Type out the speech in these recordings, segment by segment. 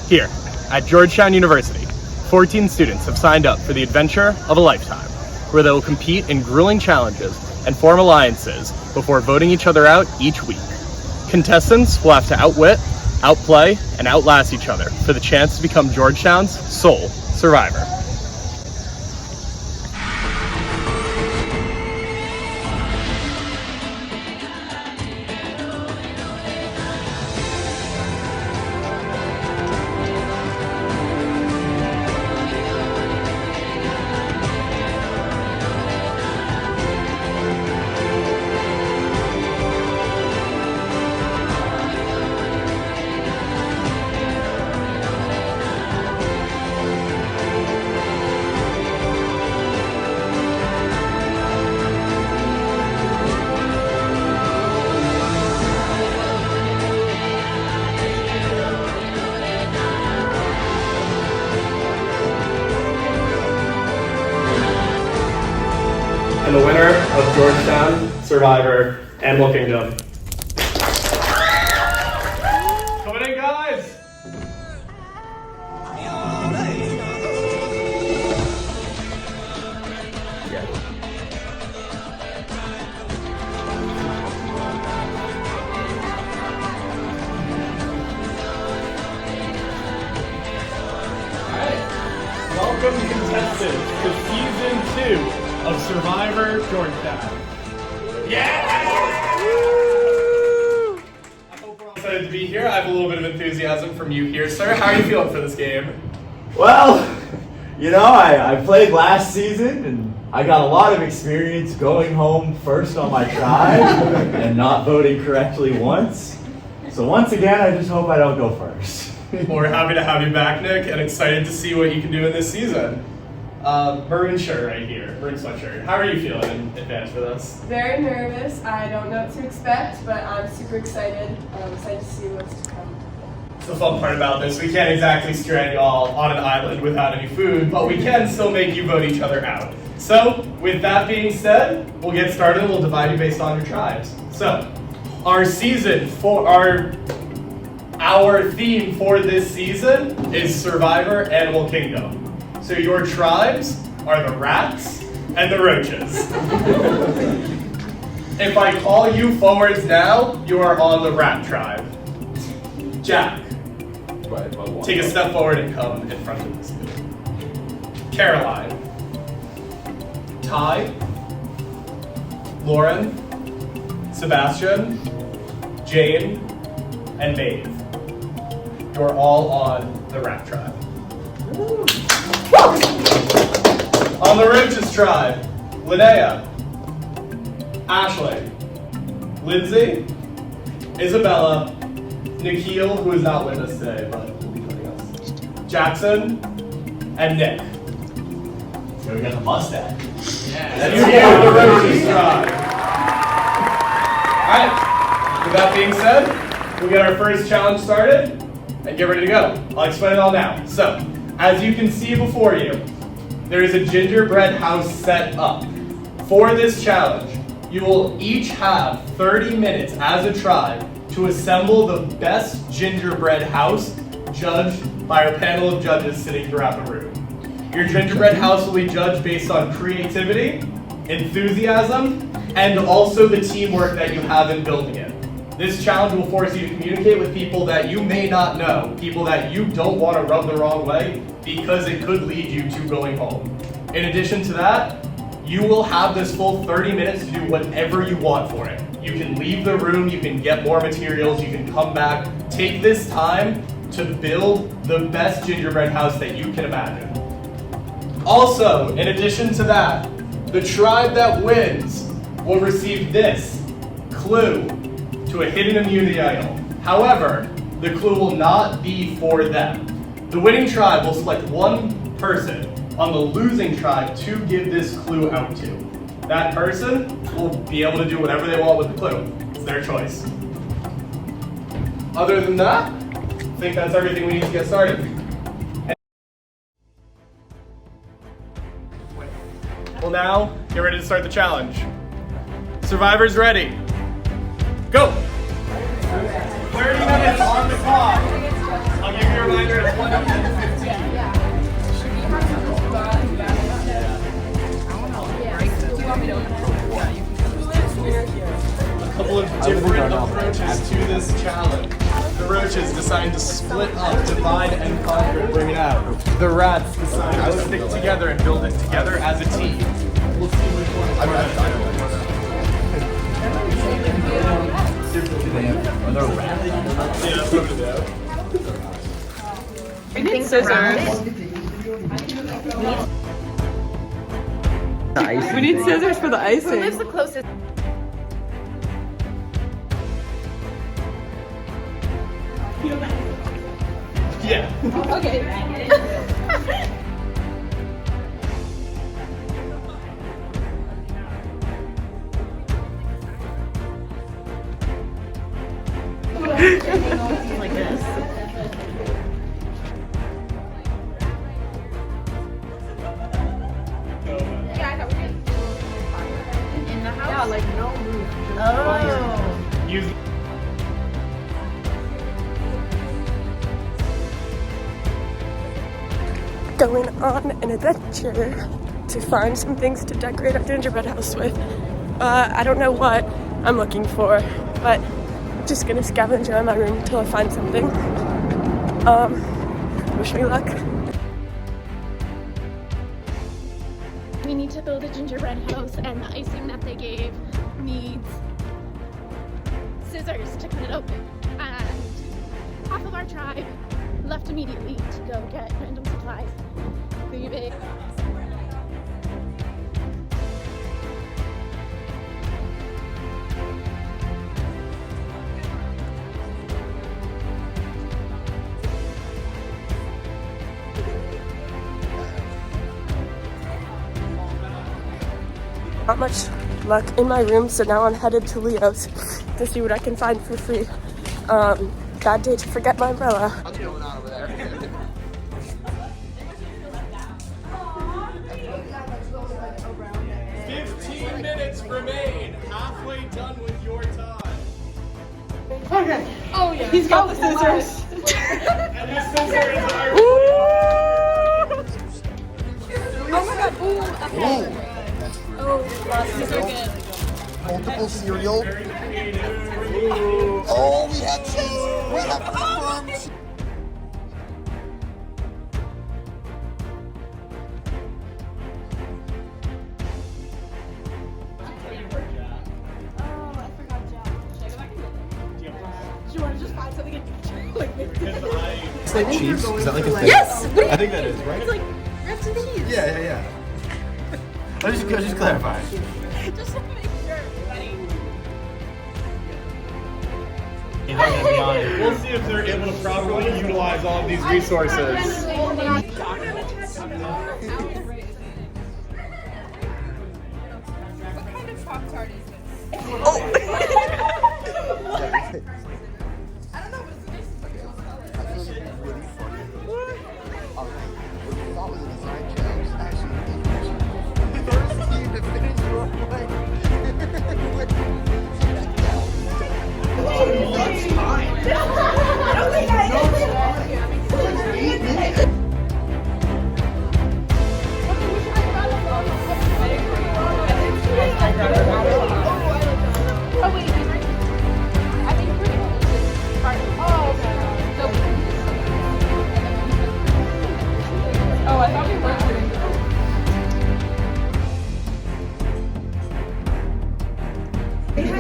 Here, at Georgetown University, 14 students have signed up for the adventure of a lifetime, where they will compete in grueling challenges and form alliances before voting each other out each week. Contestants will have to outwit, outplay, and outlast each other for the chance to become Georgetown's sole survivor. And the winner of Georgetown, Survivor, Animal Kingdom. Coming in, guys! Alright, welcome contestants to Season 2 of Survivor Georgetown. Yeah! I hope we're all excited to be here. I have a little bit of enthusiasm from you here, sir. How are you feeling for this game? Well, you know, I played last season and I got a lot of experience going home first on my tribe and not voting correctly once. So once again, I just hope I don't go first. Well, we're happy to have you back, Nick, and excited to see what you can do in this season. Maroon shirt right here, maroon sweatshirt. How are you feeling in advance for this? Very nervous. I don't know what to expect, but I'm super excited. I'm excited to see what's to come. It's the fun part about this. We can't exactly strand you all on an island without any food, but we can still make you vote each other out. So, with that being said, we'll get started. We'll divide you based on your tribes. So, our theme for this season is Survivor Animal Kingdom. So your tribes are the rats and the roaches. If I call you forwards now, you are on the rat tribe. Jack, take a step forward and come in front of this dude. Caroline, Ty, Lauren, Sebastian, Jane, and Maeve. You're all on the rat tribe. On the Roaches tribe, Linnea, Ashley, Lindsay, Isabella, Nikhil, who is not with us today, but will be joining us, Jackson, and Nick. So we got the mustache. Yeah, that's you, the Roaches tribe. Alright, with that being said, we'll get our first challenge started and get ready to go. I'll explain it all now. So, as you can see before you, there is a gingerbread house set up. For this challenge, you will each have 30 minutes as a tribe to assemble the best gingerbread house judged by our panel of judges sitting throughout the room. Your gingerbread house will be judged based on creativity, enthusiasm, and also the teamwork that you have in building it. This challenge will force you to communicate with people that you may not know, people that you don't want to rub the wrong way, because it could lead you to going home. In addition to that, you will have this full 30 minutes to do whatever you want for it. You can leave the room, you can get more materials, you can come back. Take this time to build the best gingerbread house that you can imagine. Also, in addition to that, the tribe that wins will receive this clue to a hidden immunity item. However, the clue will not be for them. The winning tribe will select one person on the losing tribe to give this clue out to. That person will be able to do whatever they want with the clue. It's their choice. Other than that, I think that's everything we need to get started. Well, now, get ready to start the challenge. Survivors ready. Go! 30 minutes on the clock. I'll give you a reminder at assigned to split up, divide, and conquer. Bring it out. The rats assigned to stick together and build it together as a team. We'll see which one. I think scissors. We need scissors for the icing. Who lives the closest? Yeah. Okay. Like this. In the house? Yeah, like no roof. Oh. Use Going on an adventure to find some things to decorate our gingerbread house with. I don't know what I'm looking for, but I'm just gonna scavenge around my room until I find something. Wish me luck. We need to build a gingerbread house, and the icing that they gave needs scissors to cut it open. And half of our tribe left immediately to go get random supplies. Leaving. Not much luck in my room, so now I'm headed to Leo's to see what I can find for free. Bad day to forget my umbrella. What's going on over there? 15 minutes remain. Halfway done with your time. Okay. Oh yeah. He's got the scissors. And the scissors are. Oh my god. Ooh. Ooh. Oh, these are good. Multiple cereal. Oh, we have cheese. We have arms. It's like cheese. Is that like a thing? Yes. I think that is, right? It's like wrapped in cheese. Yeah. I was just clarifying. Just to make sure. We'll see if they're able to properly utilize all of these resources.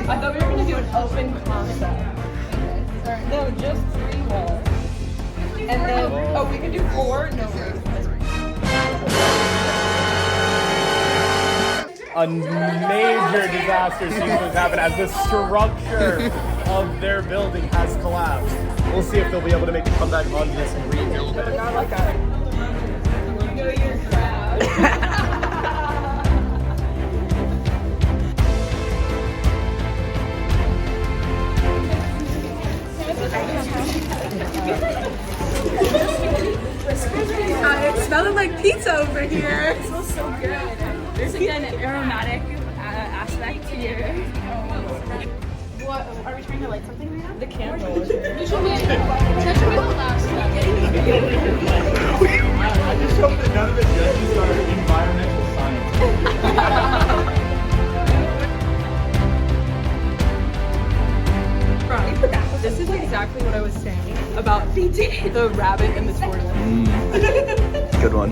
I thought we were gonna do an open concept. No, just 3 walls. And then, we could do 4? No, A major disaster seems to have happened as the structure of their building has collapsed. We'll see if they'll be able to make a comeback onto this and rebuild it. It's smelling like pizza over here. It smells so good. There's like an aromatic aspect to your. What are we trying to light something right now? The candle. That should be the last step. I just hope that none of the judges are environmental scientists. This is exactly what I was saying about The rabbit and the tortoise. Good one.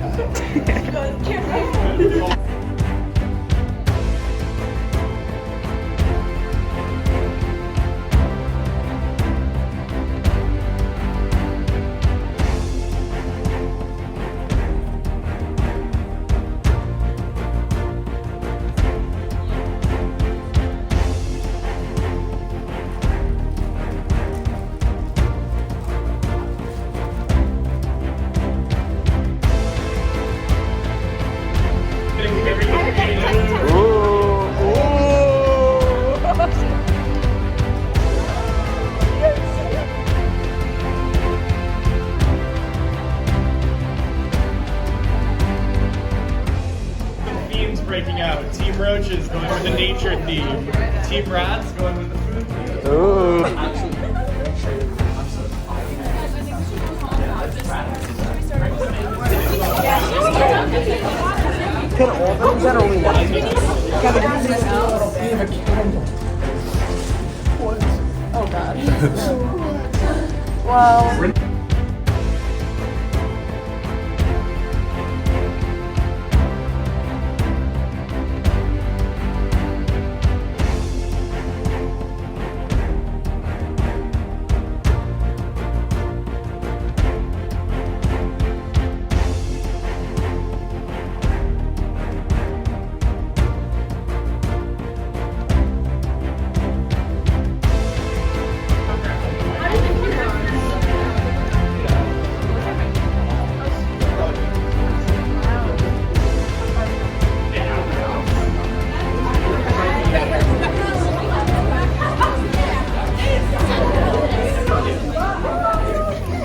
Breaking out. Team Roaches going with the nature theme. Team Rats going with the food theme. Ooh. Can all of them? Is that only one? Oh god. Wow.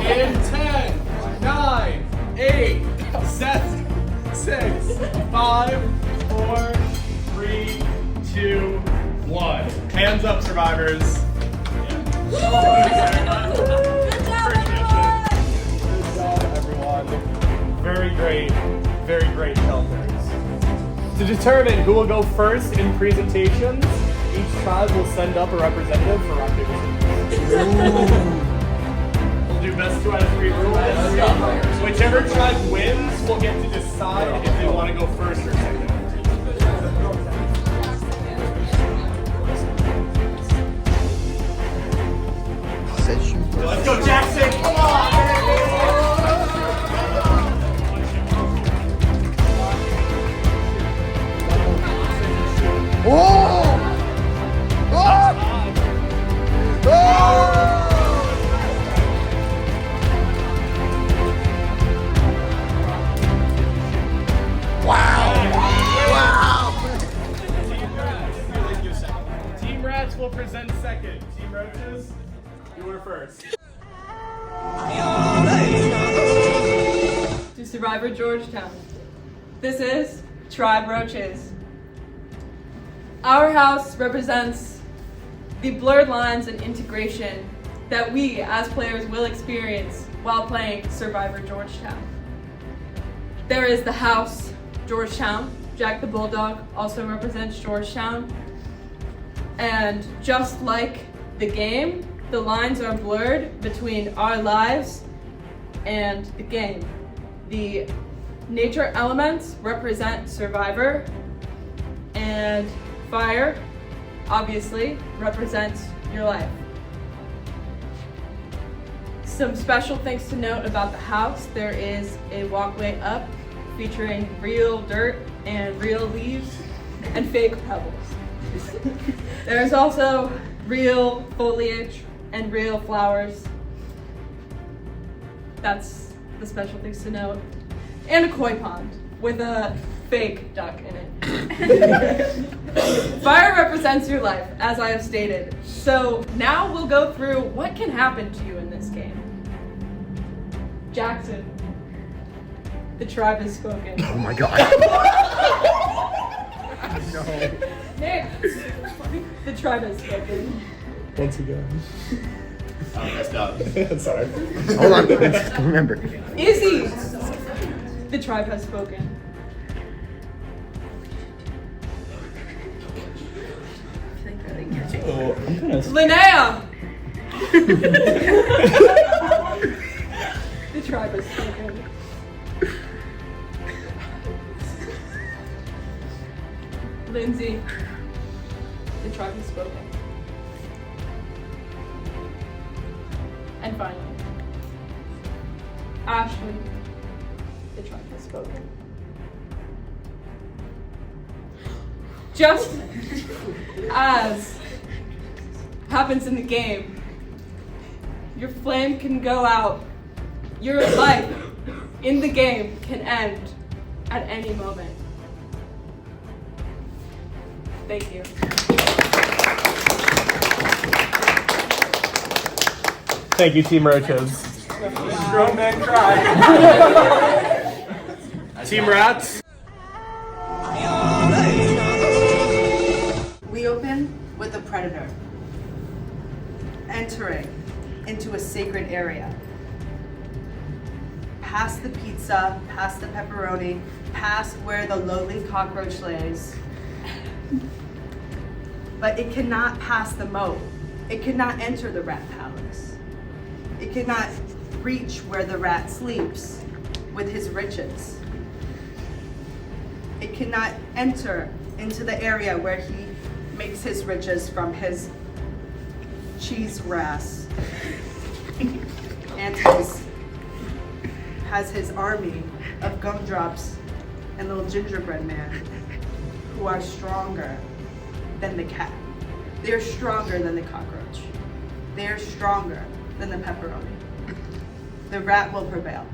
In 10, 9, 8, 7, 6, 5, 4, 3, 2, 1. Hands up, survivors. Good job, everyone. Very great helpers. To determine who will go first in presentations, each tribe will send up a representative for rock, paper, scissors. We'll do best 2 out of 3 rules. Whichever tribe wins will get to decide if they want to go first or second. Let's go, Jackson! Come on! Team Rats will present second. Team Roaches, you were first. To Survivor Georgetown. This is Tribe Roaches. Our house represents the blurred lines and integration that we as players will experience while playing Survivor Georgetown. There is the house, Georgetown. Jack the Bulldog also represents Georgetown. And just like the game, the lines are blurred between our lives and the game. The nature elements represent Survivor, and fire, obviously, represents your life. Some special things to note about the house: there is a walkway up featuring real dirt and real leaves and fake pebbles. There's also real foliage and real flowers. That's the special things to note. And a koi pond with a fake duck in it. Fire represents your life, as I have stated. So now we'll go through what can happen to you in this game. Jackson, the tribe has spoken. Oh my god. No. Nick, the tribe has spoken. Once again. I messed up. Sorry. Hold on. Remember. Izzy, the tribe has spoken. Oh, I'm kind of. Linnea, tribe has spoken. Lindsay, the tribe has spoken. And finally, Ashley, the tribe has spoken. Just as happens in the game, your flame can go out. Your life in the game can end at any moment. Thank you. Thank you, Team Roaches. Strongman cry. Team Rats. We open with a predator entering into a sacred area. Past the pizza, past the pepperoni, past where the lowly cockroach lays. But it cannot pass the moat. It cannot enter the rat palace. It cannot reach where the rat sleeps with his riches. It cannot enter into the area where he makes his riches from his cheesegrass and has his army of gumdrops and little gingerbread man who are stronger than the cat. They are stronger than the cockroach. They are stronger than the pepperoni. The rat will prevail.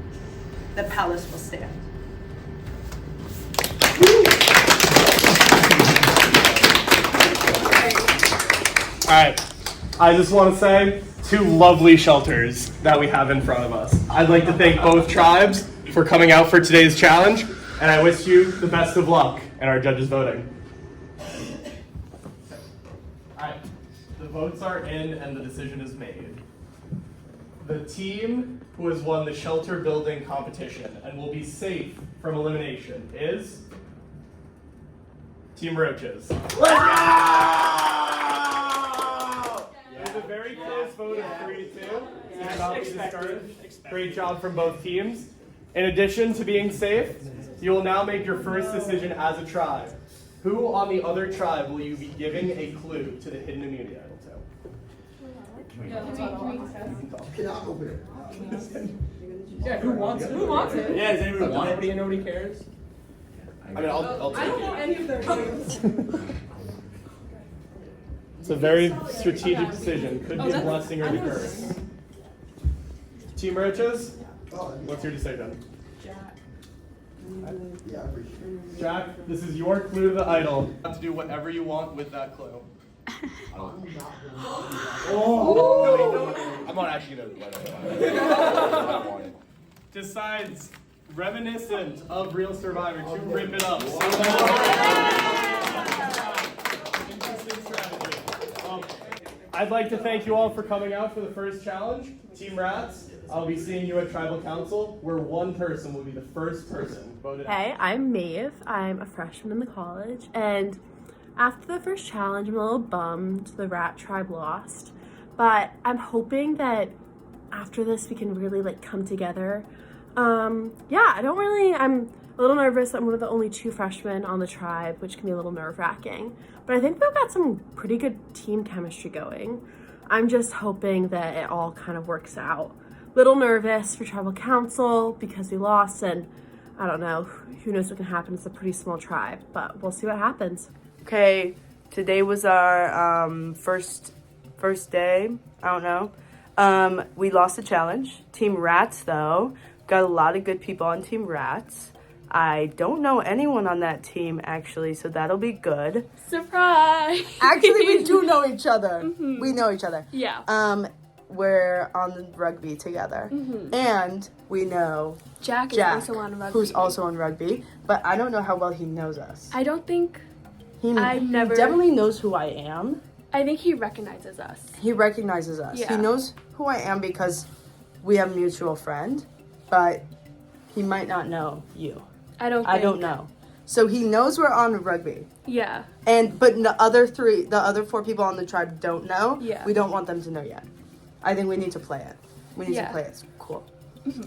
The palace will stand. All right. I just want to say, 2 lovely shelters that we have in front of us. I'd like to thank both tribes for coming out for today's challenge, and I wish you the best of luck in our judges voting. All right. The votes are in and the decision is made. The team who has won the shelter building competition and will be safe from elimination is Team Roaches. Let's go! It was a very close vote of 3-2. Great job from both teams. In addition to being safe, you will now make your first decision as a tribe. Who on the other tribe will you be giving a clue to the hidden immunity idol to? Yeah, who wants it? Who wants it? Yeah, does anybody want it? Nobody cares? I mean, I'll I take don't know it. any of their names. It's a very strategic decision. Could be a that's- blessing or I a know curse. this. Team Roaches, what's your decision? Jack, this is your clue to the idol. You have to do whatever you want with that clue. I'm not actually gonna let it. Decides reminiscent of Real Survivor to rip it up. Interesting strategy. I'd like to thank you all for coming out for the first challenge. Team Rats, I'll be seeing you at Tribal Council, where one person will be the first person voted out. Hey, I'm Maeve. I'm a freshman in the college, and after the first challenge, I'm a little bummed the rat tribe lost, but I'm hoping that after this we can really come together. I'm a little nervous. I'm one of the only 2 freshmen on the tribe, which can be a little nerve-wracking, but I think we've got some pretty good team chemistry going. I'm just hoping that it all kind of works out. Little nervous for tribal council because we lost, and I don't know, who knows what can happen. It's a pretty small tribe, but we'll see what happens. Okay, today was our first day. I don't know. We lost the challenge. Team Rats, though, got a lot of good people on Team Rats. I don't know anyone on that team, actually, so that'll be good. Surprise! Actually, we do know each other. Mm-hmm. We know each other. Yeah. We're on the rugby together. Mm-hmm. And we know Jack is also on rugby. who's also on rugby, but I don't know how well he knows us. I don't think He definitely knows who I am. I think he recognizes us. He recognizes us. Yeah. He knows who I am because we have a mutual friend, but he might not know you. I don't know. So he knows we're on rugby. Yeah. But the other 4 people on the tribe don't know. Yeah. We don't want them to know yet. I think we need to play it. We need to Yeah. play it cool.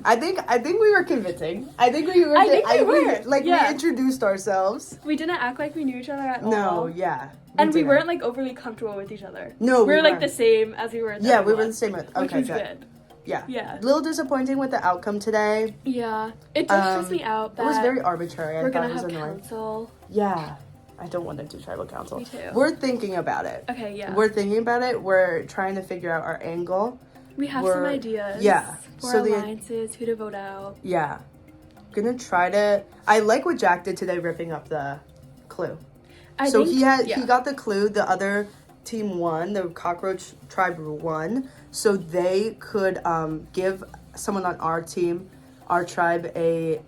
I think we were convincing. I think we were. I think we were. Like Yeah. we introduced ourselves. We didn't act like we knew each other at all. No, yeah. And we didn't. weren't like overly comfortable with each other. No, we were like weren't. the same as we were. At Yeah, we were everyone, the same. With, which okay, was good. good. Yeah. Yeah. A little disappointing with the outcome today. Yeah, it does stress me out It that was very arbitrary. we're I thought gonna it was have annoying. council. Yeah. I don't want to do tribal council. Me too. We're thinking about it. Okay, yeah. We're thinking about it. We're trying to figure out our angle. We have some ideas. Yeah. For So the alliances, who to vote out. yeah, gonna try to. I like what Jack did today, ripping up the clue. So he got the clue. The other team won. The cockroach tribe won. So they could give someone on our team, our tribe, the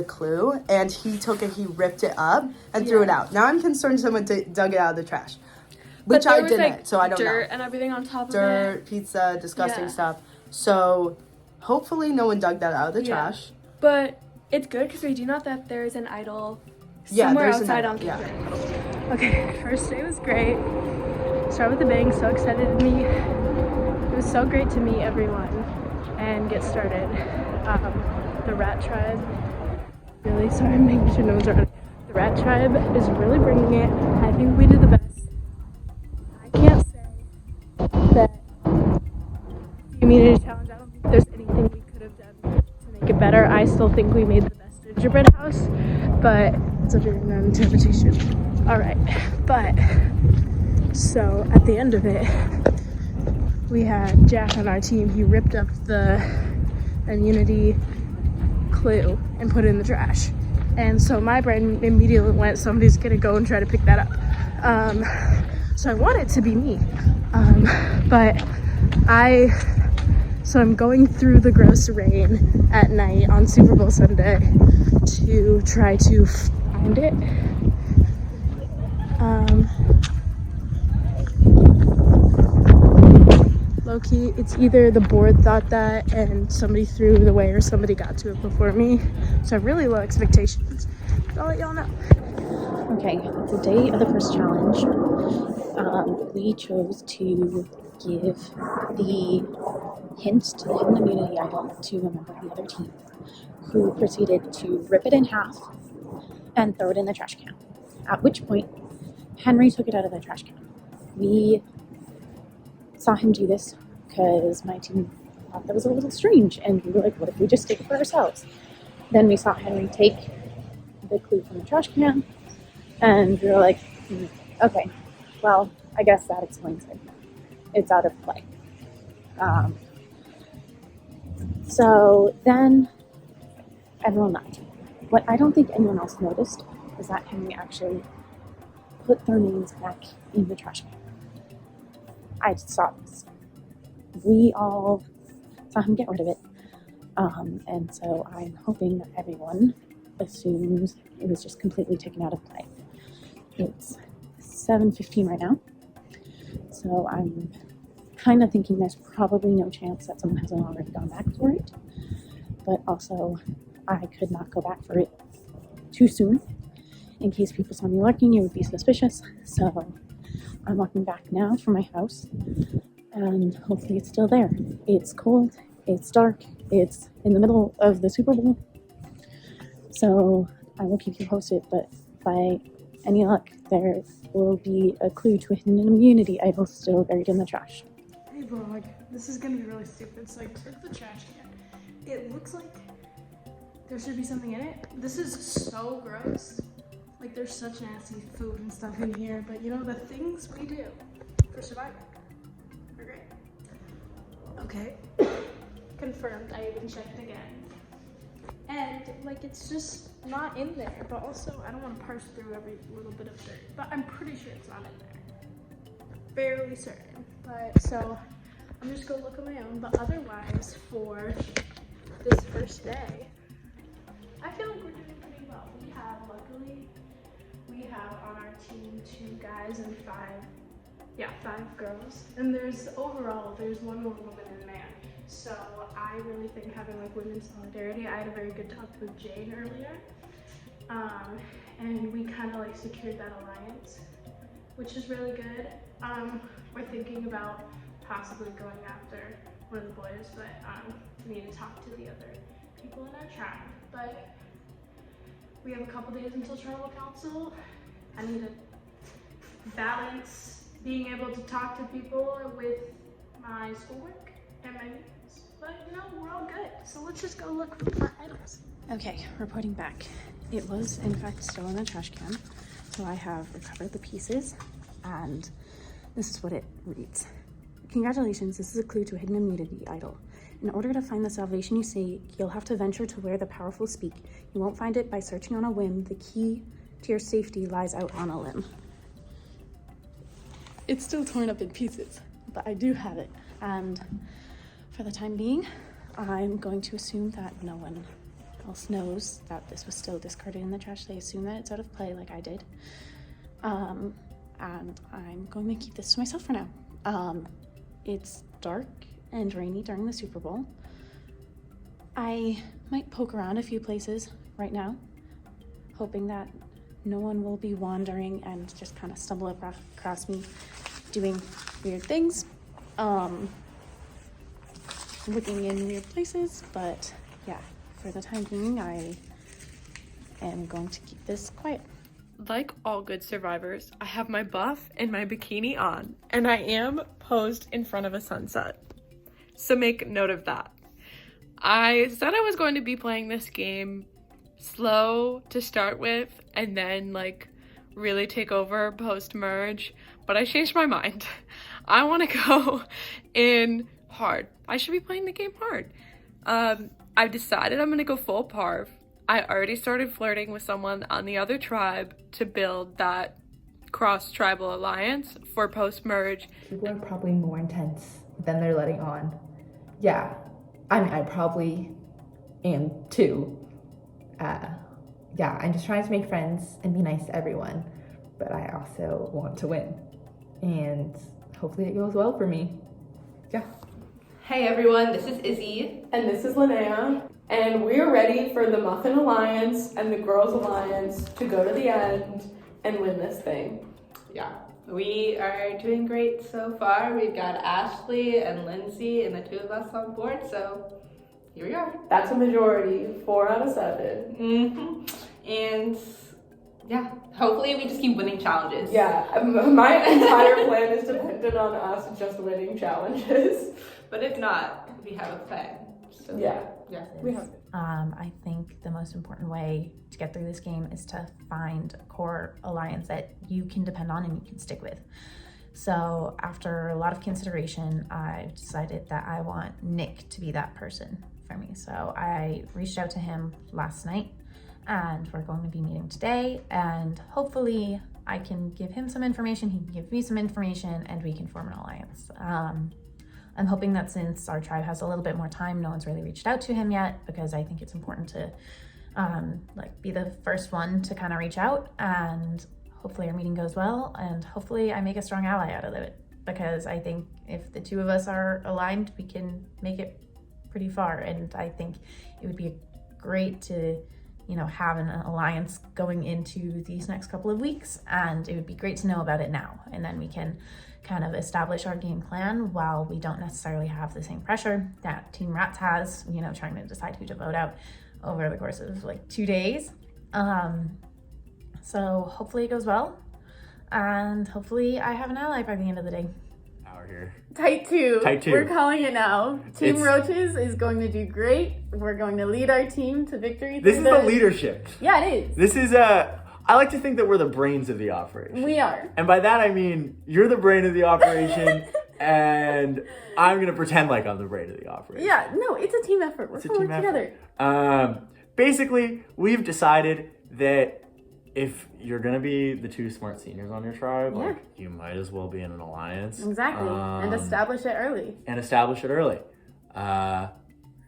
clue, and he took it. He ripped it up and threw it out. Now I'm concerned someone dug it out of the trash, which I didn't. Like, so I don't know. dirt and everything on top of it. Dirt, pizza, disgusting stuff. So hopefully no one dug that out of the trash. But it's good because we do know that there is an idol somewhere outside on campus. Yeah. Okay, first day was great. Start with the bang, so excited to meet. It was so great to meet everyone and get started. The rat tribe, really, sorry, I'm making sure no one's around. The rat tribe is really bringing it. I think we did the best. I can't say that the community challenge, I don't think there's anything we could have done to make it better. I still think we made the best gingerbread house, but it's up to your interpretation. All right, but so at the end of it, we had Jack on our team. He ripped up the immunity clue and put it in the trash. And so my brain immediately went, somebody's gonna go and try to pick that up. So I want it to be me. But I'm going through the gross rain at night on Super Bowl Sunday to try to find it. Low-key, it's either the board thought that and somebody threw it away or somebody got to it before me. So I have really low expectations. But I'll let y'all know. Okay, the day of the first challenge, we chose to give the hint to the hidden immunity idol to a member of the other team, who proceeded to rip it in half and throw it in the trash can. At which point, Henry took it out of the trash can. We saw him do this because my team thought that was a little strange, and we were like, what if we just take it for ourselves? Then we saw Henry take the clue from the trash can, and we were like, okay, well, I guess that explains it. It's out of play. So then everyone left. What I don't think anyone else noticed is that Henry actually put their names back in the trash can. I just saw this. We all saw him get rid of it. And so I'm hoping that everyone assumes it was just completely taken out of play. It's 7:15 right now. So I'm kind of thinking there's probably no chance that someone hasn't already gone back for it. But also, I could not go back for it too soon. In case people saw me lurking, it would be suspicious. So I'm walking back now from my house, and hopefully it's still there. It's cold, it's dark, it's in the middle of the Super Bowl. So I will keep you posted, but by any luck, there will be a clue to a hidden immunity idol still buried in the trash. Hey vlog, this is gonna be really stupid, so I took the trash can. It looks like there should be something in it. This is so gross. Like, there's such nasty food and stuff in here, but you know, the things we do for surviving are great. Okay. Confirmed, I even checked again. And, like, it's just not in there, but also I don't want to parse through every little bit of dirt, but I'm pretty sure it's not in there. Fairly certain. But, so, I'm just gonna look at my own, but otherwise, for this first day, I feel like we're doing pretty well. We have on our team 2 guys and 5 girls. And there's one more woman and man. So I really think having like women's solidarity, I had a very good talk with Jane earlier. And we kind of like secured that alliance, which is really good. We're thinking about possibly going after one of the boys, but I need to talk to the other people in our tribe. But we have a couple days until tribal council. I need to balance being able to talk to people with my schoolwork and my meetings. But you know, we're all good. So let's just go look for items. Okay, reporting back. It was in fact still in a trash can. So I have recovered the pieces, and this is what it reads. Congratulations, this is a clue to a hidden immunity idol. In order to find the salvation you seek, you'll have to venture to where the powerful speak. You won't find it by searching on a whim. The key to your safety lies out on a limb. It's still torn up in pieces, but I do have it. And for the time being, I'm going to assume that no one else knows that this was still discarded in the trash. They assume that it's out of play like I did. And I'm going to keep this to myself for now. It's dark and rainy during the Super Bowl. I might poke around a few places right now, hoping that no one will be wandering and just kind of stumble across me doing weird things, looking in weird places. But yeah, for the time being, I am going to keep this quiet. Like all good survivors, I have my buff and my bikini on, and I am posed in front of a sunset. So make note of that. I said I was going to be playing this game slow to start with, and then like really take over post-merge, but I changed my mind. I want to go in hard. I should be playing the game hard. I've decided I'm going to go full parv. I already started flirting with someone on the other tribe to build that cross-tribal alliance for post-merge. People are probably more intense than they're letting on. Yeah, I mean, I probably am too. Yeah, I'm just trying to make friends and be nice to everyone, but I also want to win. And hopefully it goes well for me. Yeah. Hey everyone, this is Izzy. And this is Linnea. And we're ready for the Muffin Alliance and the Girls Alliance to go to the end and win this thing. Yeah, we are doing great so far. We've got Ashley and Lindsay and the two of us on board, so here we are. That's a majority, 4 out of 7. Mm-hmm. And yeah, hopefully we just keep winning challenges. Yeah, my entire plan is dependent on us just winning challenges. But if not, we have a plan. So yeah, we have. I think the most important way to get through this game is to find a core alliance that you can depend on and you can stick with. So after a lot of consideration, I decided that I want Nick to be that person for me. So I reached out to him last night, and we're going to be meeting today, and hopefully I can give him some information, he can give me some information, and we can form an alliance. I'm hoping that since our tribe has a little bit more time, no one's really reached out to him yet, because I think it's important to be the first one to kind of reach out, and hopefully our meeting goes well, and hopefully I make a strong ally out of it, because I think if the two of us are aligned, we can make it pretty far. And I think it would be great to, you know, have an alliance going into these next couple of weeks, and it would be great to know about it now, and then we can kind of establish our game plan while we don't necessarily have the same pressure that Team Rats has, you know, trying to decide who to vote out over the course of like 2 days. So hopefully it goes well, and hopefully I have an ally by the end of the day. Out here. Tight two. We're calling it now. Team It's- Roaches is going to do great. We're going to lead our team to victory. This is the leadership. Yeah, it is. This is I like to think that we're the brains of the operation. We are. And by that I mean you're the brain of the operation, and I'm gonna pretend like I'm the brain of the operation. Yeah, no, it's a team effort. We're It's a pulling team together. Basically, we've decided that if you're gonna be the two smart seniors on your tribe, Yeah. like, you might as well be in an alliance. Exactly. And establish it early.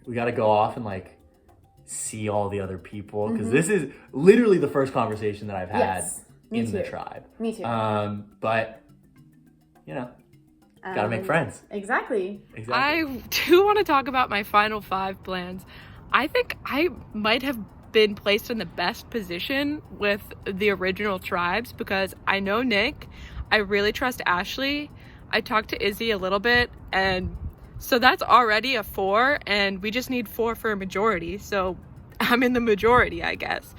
We got to go off and like see all the other people, because this is literally the first conversation that I've had Yes, me in the too. tribe. Me too. But you know, gotta make friends. Exactly. I do want to talk about my final 5 plans. I think I might have been placed in the best position with the original tribes, because I know Nick, I really trust Ashley, I talked to Izzy a little bit, and So that's already a 4, and we just need 4 for a majority. So I'm in the majority, I guess.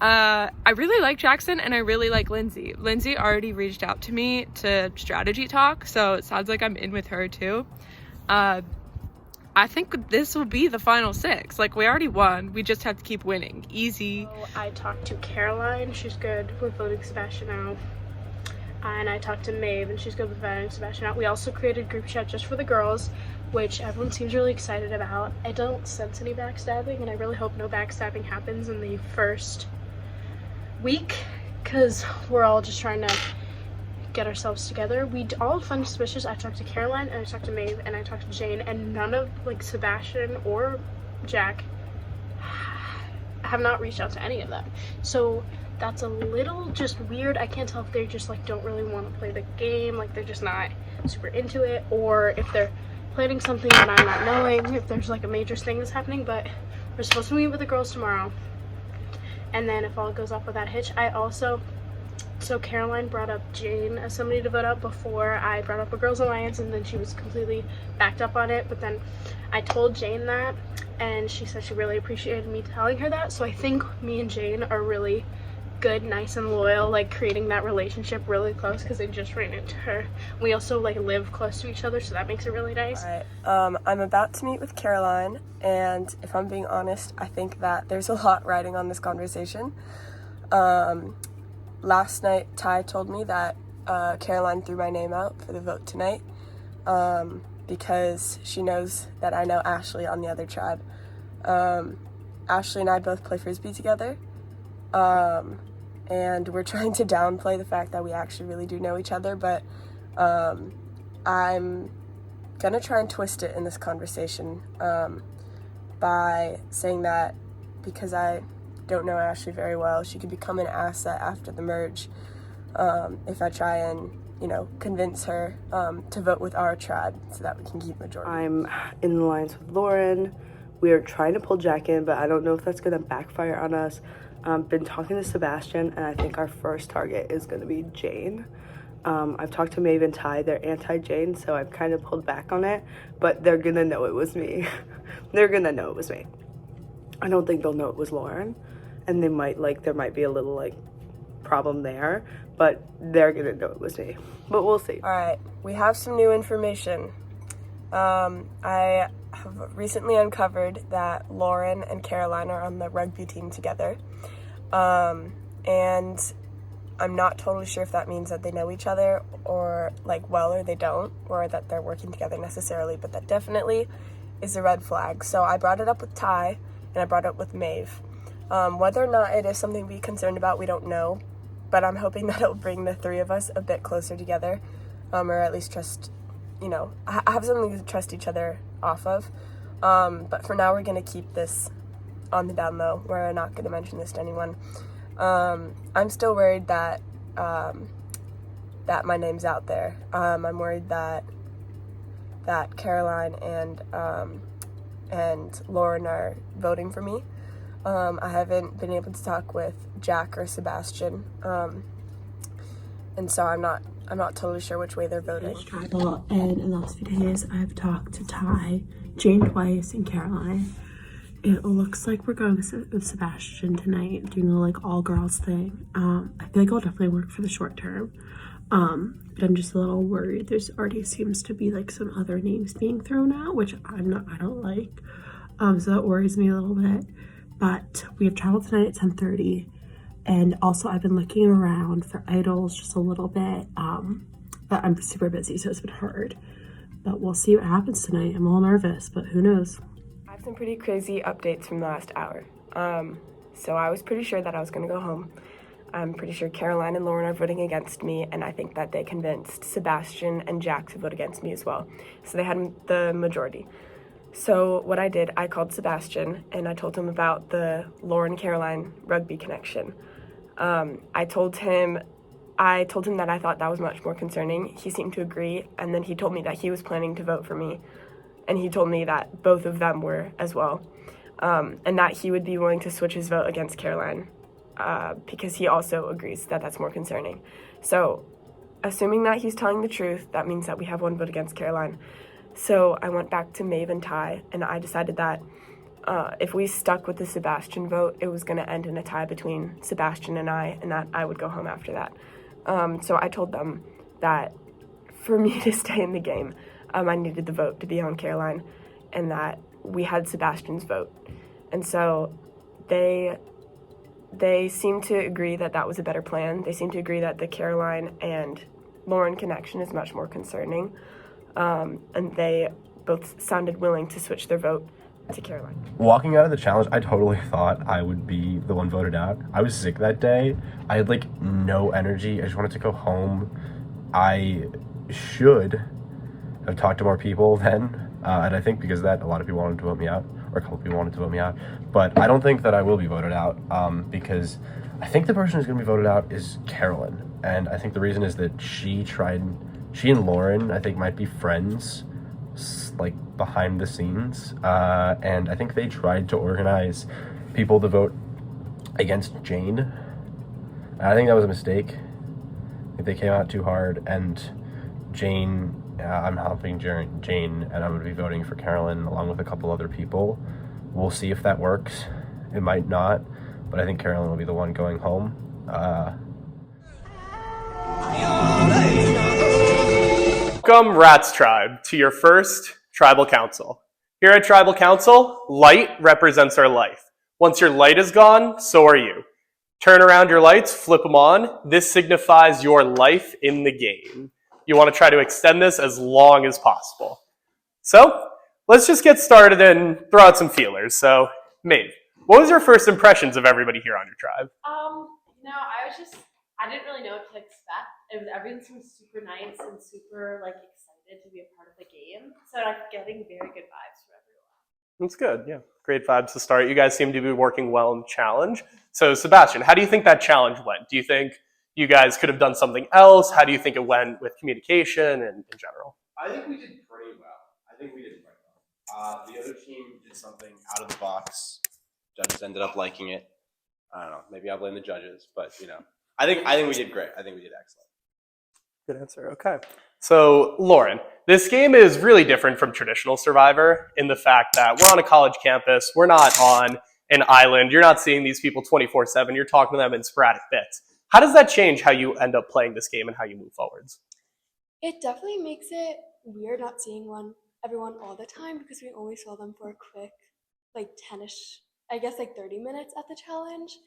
I really like Jackson, and I really like Lindsay. Lindsay already reached out to me to strategy talk, so it sounds like I'm in with her too. I think this will be the final 6. Like, we already won. We just have to keep winning. Easy. So I talked to Caroline. She's good with voting Sebastian out. And I talked to Maeve, and she's good with voting Sebastian out. We also created a group chat just for the girls, which everyone seems really excited about. I don't sense any backstabbing, and I really hope no backstabbing happens in the first week, because we're all just trying to get ourselves together. We all find suspicious. I talked to Caroline, and I talked to Maeve, and I talked to Jane, and none of like Sebastian or Jack have not reached out to any of them. So that's a little just weird. I can't tell if they just like don't really want to play the game, like they're just not super into it, or if they're planning something that I'm not knowing, if there's like a major thing that's happening. But we're supposed to meet with the girls tomorrow, and then if all goes off without a hitch, so Caroline brought up Jane as somebody to vote out before I brought up a Girls Alliance, and then she was completely backed up on it. But then I told Jane that, and she said she really appreciated me telling her that. So I think me and Jane are really good, nice, and loyal, like creating that relationship really close, because I just ran into her. We also like live close to each other, so that makes it really nice. All right, I'm about to meet with Caroline, and if I'm being honest, I think that there's a lot riding on this conversation. Last night, Ty told me that Caroline threw my name out for the vote tonight because she knows that I know Ashley on the other tribe. Ashley and I both play Frisbee together, and we're trying to downplay the fact that we actually really do know each other, but I'm gonna try and twist it in this conversation by saying that because I don't know Ashley very well, she could become an asset after the merge if I try and, convince her to vote with our tribe so that we can keep majority. I'm in the alliance with Lauren. We are trying to pull Jack in, but I don't know if that's going to backfire on us. Been talking to Sebastian, and I think our first target is going to be Jane. I've talked to Maeve and Ty. They're anti-Jane, so I've kind of pulled back on it, but they're going to know it was me. They're going to know it was me. I don't think they'll know it was Lauren, and there might be a little problem there, but they're gonna know it was me. But we'll see. All right, we have some new information. I have recently uncovered that Lauren and Caroline are on the rugby team together, and I'm not totally sure if that means that they know each other or well, or they don't, or that they're working together necessarily, but that definitely is a red flag. So I brought it up with Ty, and I brought it up with Maeve. Whether or not it is something to be concerned about, we don't know, but I'm hoping that it'll bring the 3 of us a bit closer together, or at least trust, have something to trust each other off of. But for now, we're going to keep this on the down low. We're not going to mention this to anyone. I'm still worried that that my name's out there. I'm worried that Caroline and Lauren are voting for me. I haven't been able to talk with Jack or Sebastian, and so I'm not totally sure which way they're voting. Tribal, and in the last few days I've talked to Ty, Jane twice, and Caroline. It looks like we're going with Sebastian tonight, doing the all girls thing. I feel like it'll definitely work for the short term, but I'm just a little worried. There's already seems to be some other names being thrown out, which I don't like, so that worries me a little bit. But we have travel tonight at 10:30, and also I've been looking around for idols just a little bit, but I'm super busy, so it's been hard. But we'll see what happens tonight. I'm a little nervous, but who knows? I have some pretty crazy updates from the last hour. So I was pretty sure that I was going to go home. I'm pretty sure Caroline and Lauren are voting against me, and I think that they convinced Sebastian and Jack to vote against me as well. So they had the majority. So what I did, I called Sebastian, and I told him about the Lauren-Caroline rugby connection. I told him that I thought that was much more concerning. He seemed to agree, and then he told me that he was planning to vote for me, and he told me that both of them were as well, and that he would be willing to switch his vote against Caroline, because he also agrees that that's more concerning. So assuming that he's telling the truth, that means that we have one vote against Caroline. So I went back to Maeve and Ty, and I decided that if we stuck with the Sebastian vote, it was going to end in a tie between Sebastian and that I would go home after that. So I told them that for me to stay in the game, I needed the vote to be on Caroline, and that we had Sebastian's vote. And so they seemed to agree that that was a better plan. They seemed to agree that the Caroline and Lauren connection is much more concerning. And they both sounded willing to switch their vote to Caroline. Walking out of the challenge, I totally thought I would be the one voted out. I was sick that day. I had like no energy. I just wanted to go home. I should have talked to more people then. And I think because of that, a lot of people wanted to vote me out, or a couple people wanted to vote me out. But I don't think that I will be voted out because I think the person who's going to be voted out is Carolyn. And I think the reason is that she and Lauren, I think, might be friends, like behind the scenes, and I think they tried to organize people to vote against Jane. I think that was a mistake. I think they came out too hard, and Jane, I'm helping Jane, and I'm going to be voting for Carolyn along with a couple other people. We'll see if that works. It might not, but I think Carolyn will be the one going home. Welcome, Rats Tribe, to your first Tribal Council. Here at Tribal Council, light represents our life. Once your light is gone, so are you. Turn around your lights, flip them on. This signifies your life in the game. You want to try to extend this as long as possible. So, let's just get started and throw out some feelers. So, Maeve, what was your first impressions of everybody here on your tribe? I didn't really know what to expect. Everyone seemed super nice and super excited to be a part of the game. So I'm getting very good vibes from everyone. That's good, yeah. Great vibes to start. You guys seem to be working well in the challenge. So Sebastian, how do you think that challenge went? Do you think you guys could have done something else? How do you think it went with communication and in general? I think we did pretty well. The other team did something out of the box. Judges ended up liking it. I don't know. Maybe I blame the judges, but I think we did great. I think we did excellent. Good answer. Okay. So, Lauren, this game is really different from traditional Survivor in the fact that we're on a college campus. We're not on an island. You're not seeing these people 24/7. You're talking to them in sporadic bits. How does that change how you end up playing this game and how you move forwards? It definitely makes it weird not seeing everyone all the time because we only saw them for a quick 10-ish, 30 minutes at the challenge.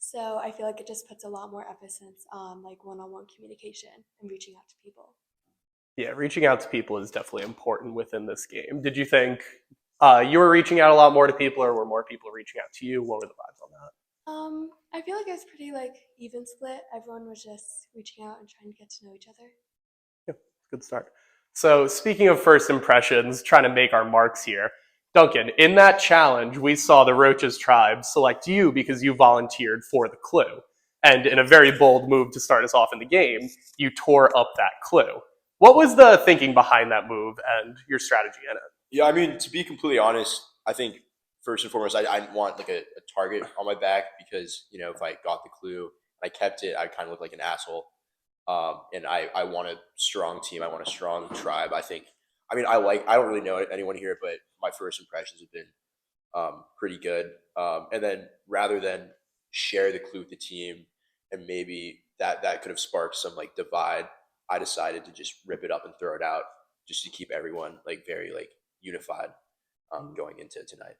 So I feel like it just puts a lot more emphasis on one-on-one communication and reaching out to people. Yeah, reaching out to people is definitely important within this game. Did you think you were reaching out a lot more to people, or were more people reaching out to you? What were the vibes on that? I feel like it was pretty even split. Everyone was just reaching out and trying to get to know each other. Yeah, good start. So speaking of first impressions, trying to make our marks here, Duncan, in that challenge, we saw the Roaches tribe select you because you volunteered for the clue. And in a very bold move to start us off in the game, you tore up that clue. What was the thinking behind that move and your strategy in it? Yeah, I mean, to be completely honest, I think first and foremost, I didn't want a target on my back because, if I got the clue and I kept it, I kind of look like an asshole. And I want a strong team. I want a strong tribe. I don't really know anyone here, but my first impressions have been pretty good. And then rather than share the clue with the team and maybe that could have sparked some divide, I decided to just rip it up and throw it out just to keep everyone very unified going into tonight.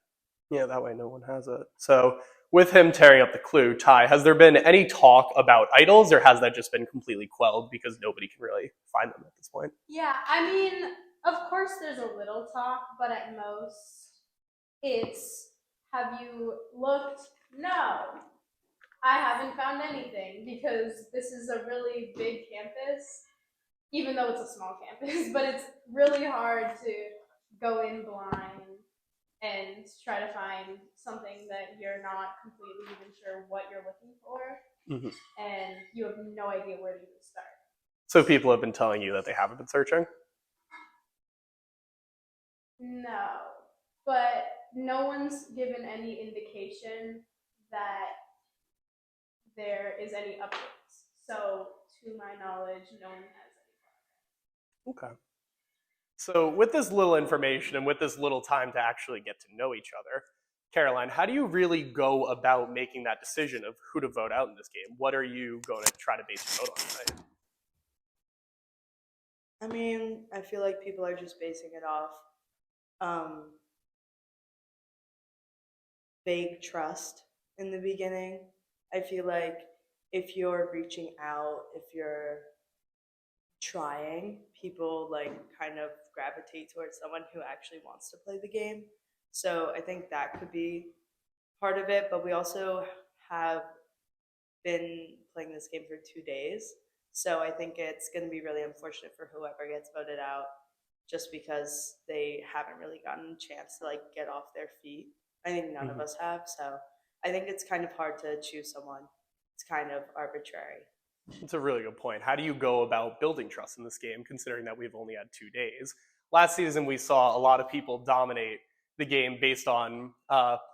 Yeah, that way no one has it. So with him tearing up the clue, Ty, has there been any talk about idols, or has that just been completely quelled because nobody can really find them at this point? Yeah, I mean, of course there's a little talk, but at most it's, have you looked? No, I haven't found anything because this is a really big campus, even though it's a small campus, but it's really hard to go in blind and try to find something that you're not completely even sure what you're looking for, and you have no idea where to even start. So people have been telling you that they haven't been searching? No, but no one's given any indication that there is any updates. So, to my knowledge, no one has any. Okay. So with this little information and with this little time to actually get to know each other, Caroline, how do you really go about making that decision of who to vote out in this game? What are you going to try to base your vote on tonight? I mean, I feel like people are just basing it off vague trust in the beginning. I feel like if you're reaching out, if you're trying, people like kind of gravitate towards someone who actually wants to play the game. So I think that could be part of it, but we also have been playing this game for 2 days. So I think it's going to be really unfortunate for whoever gets voted out just because they haven't really gotten a chance to like get off their feet. I think none of us have. So I think it's kind of hard to choose someone. It's kind of arbitrary. It's a really good point. How do you go about building trust in this game, considering that we've only had 2 days? Last season, we saw a lot of people dominate the game based on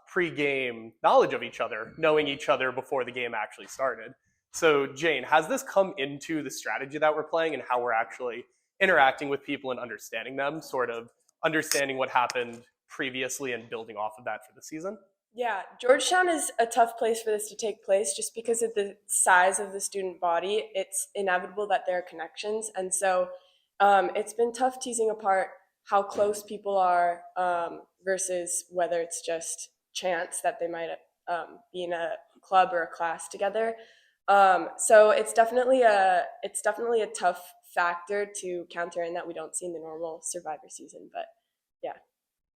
pre-game knowledge of each other, knowing each other before the game actually started. So, Jane, has this come into the strategy that we're playing and how we're actually interacting with people and understanding them, sort of understanding what happened previously and building off of that for the season? Yeah, Georgetown is a tough place for this to take place just because of the size of the student body. It's inevitable that there are connections. And so it's been tough teasing apart how close people are versus whether it's just chance that they might be in a club or a class together. So it's definitely a tough factor to counter in that we don't see in the normal Survivor season. But yeah.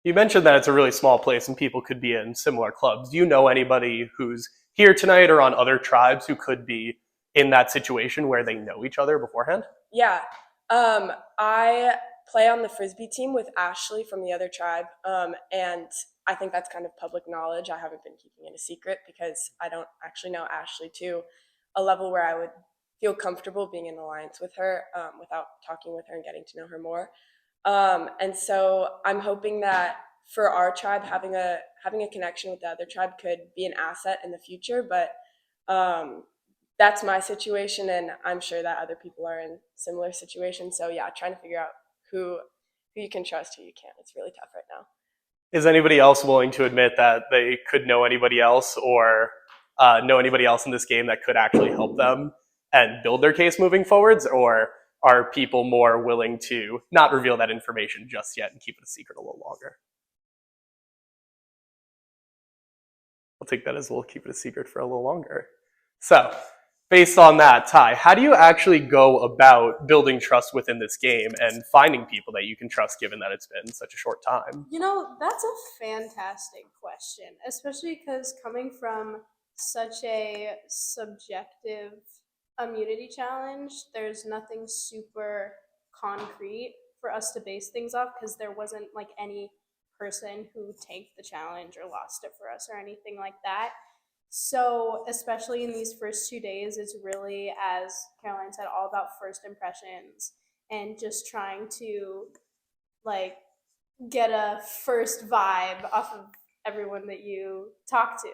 You mentioned that it's a really small place and people could be in similar clubs. Do you know anybody who's here tonight or on other tribes who could be in that situation where they know each other beforehand? Yeah. I play on the Frisbee team with Ashley from the other tribe. And I think that's kind of public knowledge. I haven't been keeping it a secret because I don't actually know Ashley to a level where I would feel comfortable being in alliance with her without talking with her and getting to know her more. And so I'm hoping that for our tribe, having a connection with the other tribe could be an asset in the future. But that's my situation, and I'm sure that other people are in similar situations. So yeah, trying to figure out who you can trust, who you can't. It's really tough right now. Is anybody else willing to admit that they could know anybody else or know anybody else in this game that could actually help them and build their case moving forwards? Or are people more willing to not reveal that information just yet and keep it a secret a little longer? I'll take that as we'll keep it a secret for a little longer. So, based on that, Ty, how do you actually go about building trust within this game and finding people that you can trust given that it's been such a short time? You know, that's a fantastic question, especially because coming from such a subjective immunity challenge, there's nothing super concrete for us to base things off because there wasn't like any person who tanked the challenge or lost it for us or anything like that. So especially in these first 2 days, it's really, as Caroline said, all about first impressions and just trying to like get a first vibe off of everyone that you talk to.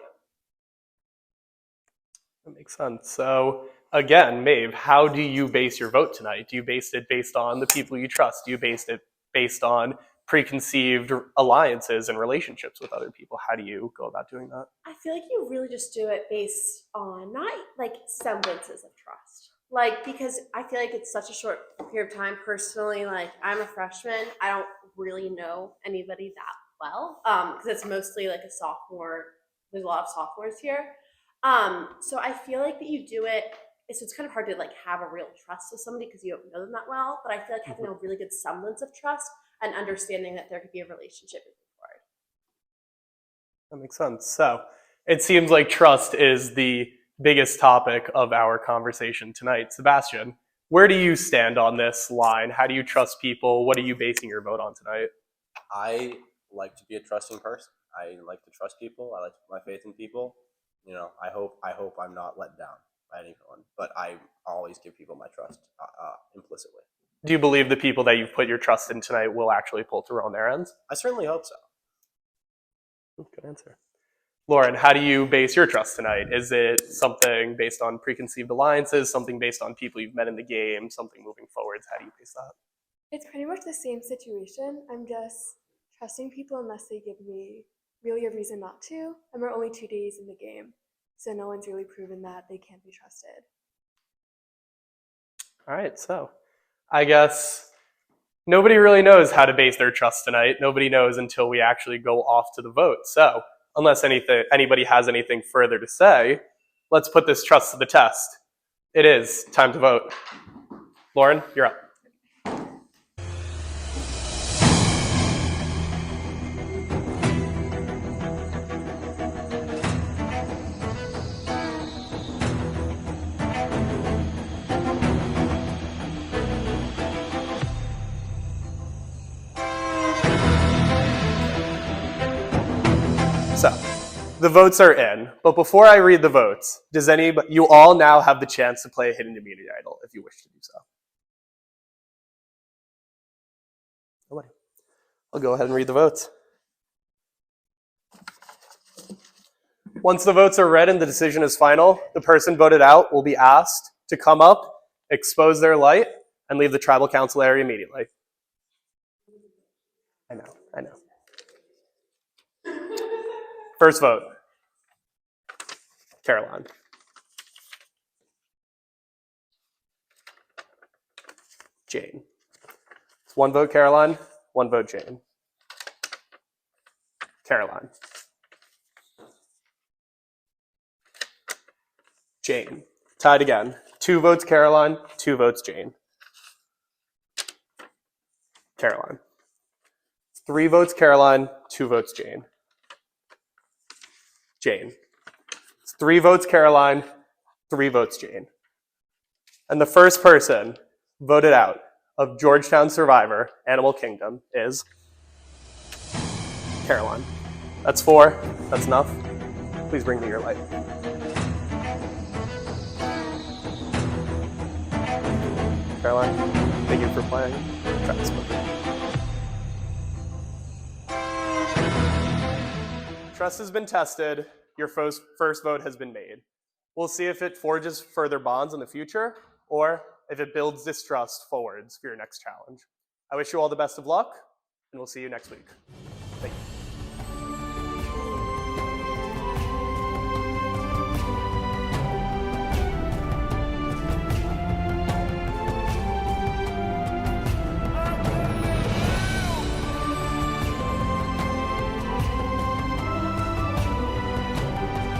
That makes sense. So again, Maeve, how do you base your vote tonight? Do you base it based on the people you trust? Do you base it based on preconceived alliances and relationships with other people? How do you go about doing that? I feel like you really just do it based on not like semblances of trust. Like, because I feel like it's such a short period of time. Personally, like I'm a freshman. I don't really know anybody that well because it's mostly like a sophomore. There's a lot of sophomores here. So I feel like that you do it. So it's kind of hard to like have a real trust with somebody because you don't know them that well. But I feel like having a really good semblance of trust and understanding that there could be a relationship moving forward. That makes sense. So it seems like trust is the biggest topic of our conversation tonight. Sebastian, where do you stand on this line? How do you trust people? What are you basing your vote on tonight? I like to be a trusting person. I like to trust people. I like to put my faith in people. You know, I hope I'm not let down by anyone, but I always give people my trust implicitly. Do you believe the people that you've put your trust in tonight will actually pull through on their ends? I certainly hope so. Good answer. Lauren, how do you base your trust tonight? Is it something based on preconceived alliances, something based on people you've met in the game, something moving forwards? How do you base that? It's pretty much the same situation. I'm just trusting people unless they give me really a reason not to. And we're only 2 days in the game, so no one's really proven that they can't be trusted. All right, so I guess nobody really knows how to base their trust tonight. Nobody knows until we actually go off to the vote. So unless anybody has anything further to say, let's put this trust to the test. It is time to vote. Lauren, you're up. So, the votes are in, but before I read the votes, you all now have the chance to play a hidden immunity idol if you wish to do so. Nobody. I'll go ahead and read the votes. Once the votes are read and the decision is final, the person voted out will be asked to come up, expose their light, and leave the tribal council area immediately. I know. First vote, Caroline. Jane. It's one vote Caroline, one vote Jane. Caroline. Jane. Tied again. 2 votes Caroline, 2 votes Jane. Caroline. 3 votes Caroline, 2 votes Jane. Jane. It's 3 votes Caroline, 3 votes Jane. And the first person voted out of Georgetown Survivor, Animal Kingdom, is Caroline. That's 4. That's enough. Please bring me your light. Caroline, thank you for playing. Try this one. Trust has been tested. Your first vote has been made. We'll see if it forges further bonds in the future or if it builds distrust forwards for your next challenge. I wish you all the best of luck, and we'll see you next week. Thank you.